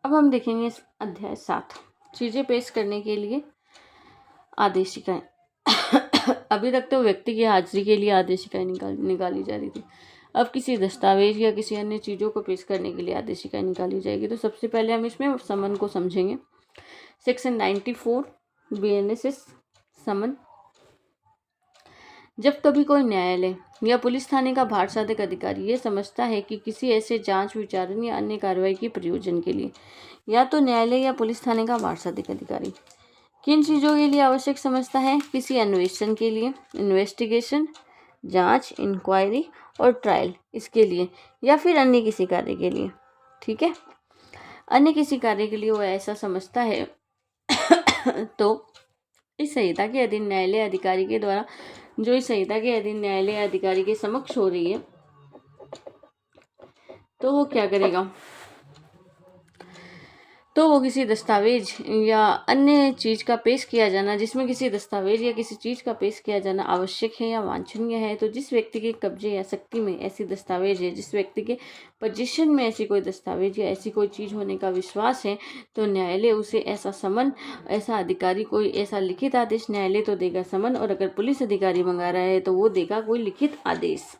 अब हम देखेंगे अध्याय 7, चीजें पेश करने के लिए आदेशिकाएं। अभी तक तो व्यक्ति की हाजिरी के लिए आदेशिकाएं निकाली जा रही थी। अब किसी दस्तावेज या किसी अन्य चीजों को पेश करने के लिए आदेशिकाएं निकाली जाएगी। तो सबसे पहले हम इसमें समन को समझेंगे। सेक्शन 94 BNSS समन। जब कभी कोई न्यायालय या पुलिस थाने का भारसाधक अधिकारी ये समझता है कि किसी ऐसे जांच, विचारण या अन्य कार्रवाई के प्रयोजन के लिए, या तो न्यायालय या पुलिस थाने का भारसाधक अधिकारी किन चीज़ों के लिए आवश्यक समझता है, किसी अन्वेषण के लिए, इन्वेस्टिगेशन, जांच, इंक्वायरी और ट्रायल, इसके लिए, या फिर अन्य किसी कार्य के लिए, ठीक है, अन्य किसी कार्य के लिए वो ऐसा समझता है तो इस संहिता के अधीन न्यायालय अधिकारी के द्वारा, जो इस संहिता के अधीन न्यायालय अधिकारी के समक्ष हो रही है, तो वो क्या करेगा, तो वो किसी दस्तावेज या अन्य चीज का पेश किया जाना, जिसमें किसी दस्तावेज या किसी चीज का पेश किया जाना आवश्यक है या वांछनीय है, तो जिस व्यक्ति के कब्जे या शक्ति में ऐसी दस्तावेज है, जिस व्यक्ति के पोजीशन में ऐसी कोई दस्तावेज या ऐसी कोई चीज होने का विश्वास है, तो न्यायालय उसे ऐसा समन, ऐसा अधिकारी कोई ऐसा लिखित आदेश, न्यायालय तो देगा समन, और अगर पुलिस अधिकारी मंगा रहा है तो वो देगा कोई लिखित आदेश।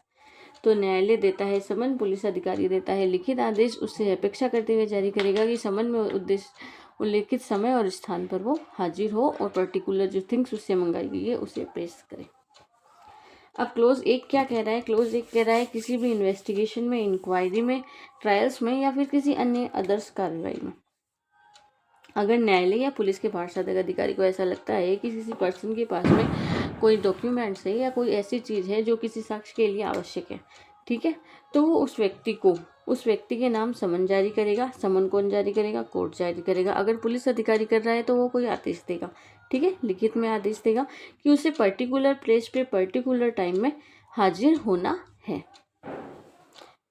तो न्यायालय देता है समन, पुलिस अधिकारी देता है लिखित आदेश, उससे अपेक्षा करते हुए जारी करेगा कि समन में उल्लेखित समय और स्थान पर वो हाजिर हो और पर्टिकुलर जो थिंग्स उससे मंगाई गई है उसे पेश करे। अब क्लोज 1 क्या कह रहा है? क्लोज 1 कह रहा है किसी भी इन्वेस्टिगेशन में, इंक्वायरी में, ट्रायल्स में या फिर किसी अन्य अदर्स कार्रवाई में, अगर न्यायालय या पुलिस के भारसाधक अधिकारी को ऐसा लगता है कि किसी पर्सन के पास में कोई डॉक्यूमेंट्स है या कोई ऐसी चीज़ है जो किसी साक्ष्य के लिए आवश्यक है, ठीक है, तो वो उस व्यक्ति के नाम समन जारी करेगा। समन कौन जारी करेगा? कोर्ट जारी करेगा। अगर पुलिस अधिकारी कर रहा है तो वो कोई आदेश देगा, ठीक है, लिखित में आदेश देगा कि उसे पर्टिकुलर प्लेस पे पर्टिकुलर टाइम में हाजिर होना है,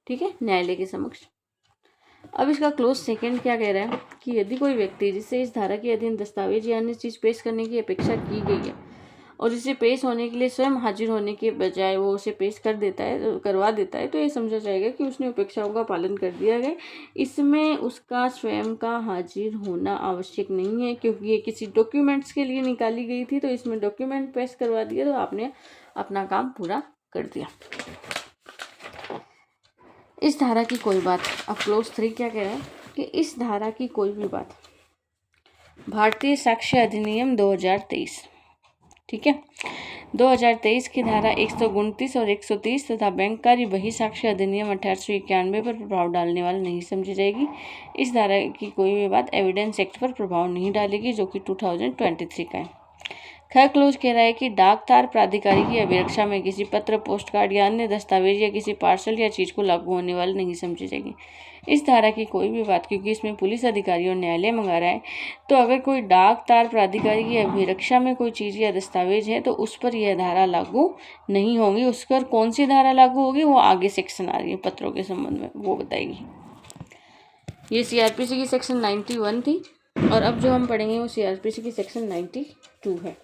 ठीक है, न्यायालय के समक्ष। अब इसका क्लोज 2 क्या कह रहा है कि यदि कोई व्यक्ति जिससे इस धारा के अधीन दस्तावेज या अन्य चीज पेश करने की अपेक्षा की गई है और इसे पेश होने के लिए स्वयं हाजिर होने के बजाय वो उसे पेश करवा देता है, तो ये समझा जाएगा कि उसने अपेक्षाओं का पालन कर दिया है। इसमें उसका स्वयं का हाजिर होना आवश्यक नहीं है, क्योंकि ये किसी डॉक्यूमेंट्स के लिए निकाली गई थी, तो इसमें डॉक्यूमेंट पेश करवा दिया तो आपने अपना काम पूरा कर दिया। इस धारा की कोई बात, अब क्लोज 3 क्या कह रहा है कि इस धारा की कोई भी बात भारतीय साक्ष्य अधिनियम 2023, ठीक है, 2023 की धारा 129 और 130 तथा बैंककारी बही साक्ष्य अधिनियम 1891 पर प्रभाव डालने वाली नहीं समझी जाएगी। इस धारा की कोई भी बात एविडेंस एक्ट पर प्रभाव नहीं डालेगी, जो कि 2023 का है। खैर क्लोज कह रहा है कि डाक तार प्राधिकारी की अभिरक्षा में किसी पत्र, पोस्ट कार्ड या अन्य दस्तावेज या किसी पार्सल या चीज को लागू होने वाली नहीं समझी जाएगी। इस धारा की कोई भी बात, क्योंकि इसमें पुलिस अधिकारी और न्यायालय मंगा रहा है, तो अगर कोई डाक तार प्राधिकारी की अभिरक्षा में कोई चीज या दस्तावेज है तो उस पर यह धारा लागू नहीं होगी। उस पर कौन सी धारा लागू होगी वो आगे सेक्शन आ रही है पत्रों के संबंध में, वो बताएगी। ये CRPC की सेक्शन 91 थी और अब जो हम पढ़ेंगे वो CRPC की सेक्शन 92 है।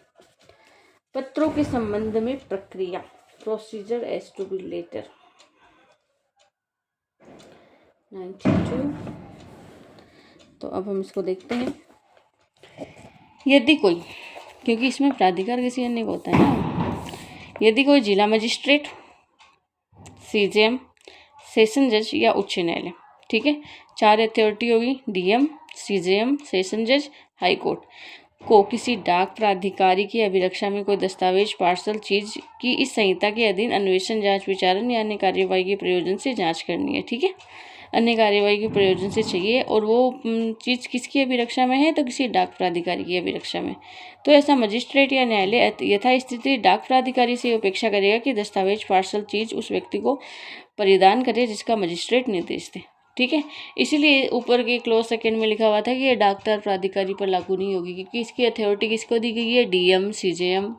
पत्रों के संबंध में प्रक्रिया, procedure as to be letter, 92। तो अब हम इसको देखते हैं। यदि कोई, क्योंकि इसमें प्राधिकार किसी अन्य को होता है ना, यदि कोई जिला मजिस्ट्रेट, CJM, सेशन जज या उच्च न्यायालय, ठीक है, 4 अथॉरिटी होगी, DM, CJM, सेशन जज, हाई कोर्ट, को किसी डाक प्राधिकारी की अभिरक्षा में कोई दस्तावेज, पार्सल, चीज की इस संहिता के अधीन अन्वेषण, जांच, विचारण या अन्य कार्यवाही के प्रयोजन से जांच करनी है, ठीक है, अन्य कार्यवाही के प्रयोजन से चाहिए, और वो चीज किसकी अभिरक्षा में है? तो किसी डाक प्राधिकारी की अभिरक्षा में। तो ऐसा मजिस्ट्रेट या न्यायालय यथास्थिति डाक प्राधिकारी से अपेक्षा करेगा कि दस्तावेज, पार्सल, चीज उस व्यक्ति को परिधान करे जिसका मजिस्ट्रेट निर्देश दे, ठीक है। इसीलिए ऊपर के क्लोज 2 में लिखा हुआ था कि ये डाक तार प्राधिकारी पर लागू नहीं होगी, क्योंकि इसकी अथॉरिटी किसको दी गई है? DM, CJM,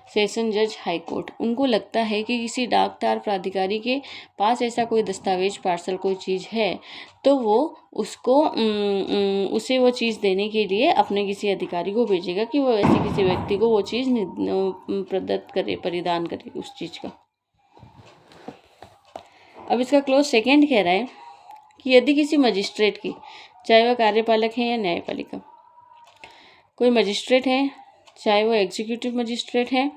सेशन जज, हाई कोर्ट। उनको लगता है कि किसी डाक तार प्राधिकारी के पास ऐसा कोई दस्तावेज, पार्सल, कोई चीज़ है तो वो उसको उसे वो चीज़ देने के लिए अपने किसी अधिकारी को भेजेगा कि वो ऐसे किसी व्यक्ति को वो चीज़ प्रदत्त करे, परिधान करे उस चीज़ का। अब इसका क्लोज 2 कह रहा है कि यदि किसी मजिस्ट्रेट की, चाहे वह कार्यपालक है या न्यायपालिका, कोई मजिस्ट्रेट है, चाहे वो एग्जीक्यूटिव मजिस्ट्रेट है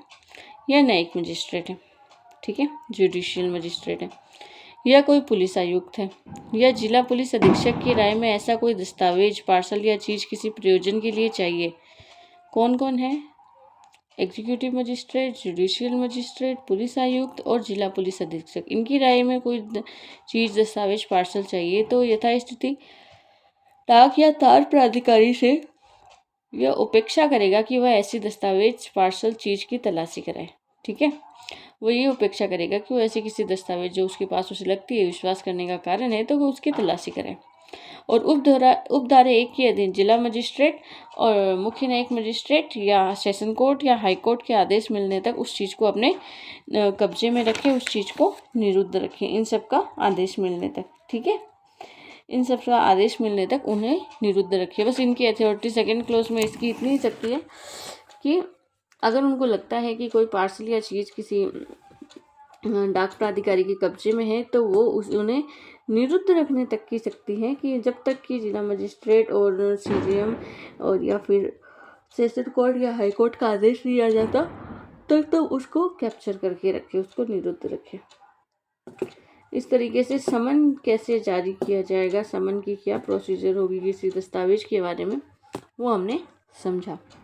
या न्यायिक मजिस्ट्रेट है, ठीक है, जुडिशियल मजिस्ट्रेट है, या कोई पुलिस आयुक्त है, या जिला पुलिस अधीक्षक की राय में ऐसा कोई दस्तावेज, पार्सल या चीज़ किसी प्रयोजन के लिए चाहिए। कौन कौन है? Executive magistrate, judicial magistrate, police आयुक्त और जिला पुलिस अधीक्षक। इनकी राय में कोई चीज़, दस्तावेज, पार्सल चाहिए तो यथास्थिति डाक या तार प्राधिकारी से यह उपेक्षा करेगा कि वह ऐसी दस्तावेज, पार्सल, चीज़ की तलाशी कराए। ठीक है, वो ये उपेक्षा करेगा कि वो ऐसी किसी दस्तावेज जो उसके पास उसे लगती है विश्वास करने का कारण है तो वो उसकी तलाशी करे। और उपधारा 1 के अधीन जिला मजिस्ट्रेट और मुख्य न्यायिक मजिस्ट्रेट या सेशन कोर्ट या हाई कोर्ट के आदेश मिलने तक उस चीज़ को अपने कब्जे में रखें, उस चीज़ को निरुद्ध रखें, इन सब का आदेश मिलने तक। ठीक है, इन सब का आदेश मिलने तक उन्हें निरुद्ध रखिए। बस इनकी अथॉरिटी सेकंड क्लॉज में इसकी इतनी ही शक्ति है कि अगर उनको लगता है कि कोई पार्सल या चीज़ किसी डाक प्राधिकारी के कब्जे में है तो वो उन्हें निरुद्ध रखने तक की शक्ति है कि जब तक कि जिला मजिस्ट्रेट और सीजीएम और या फिर सेशन कोर्ट या हाई कोर्ट का आदेश नहीं आ जाता तब तो उसको कैप्चर करके रखे, उसको निरुद्ध रखे। इस तरीके से समन कैसे जारी किया जाएगा, समन की क्या प्रोसीजर होगी किसी दस्तावेज के बारे में, वो हमने समझा।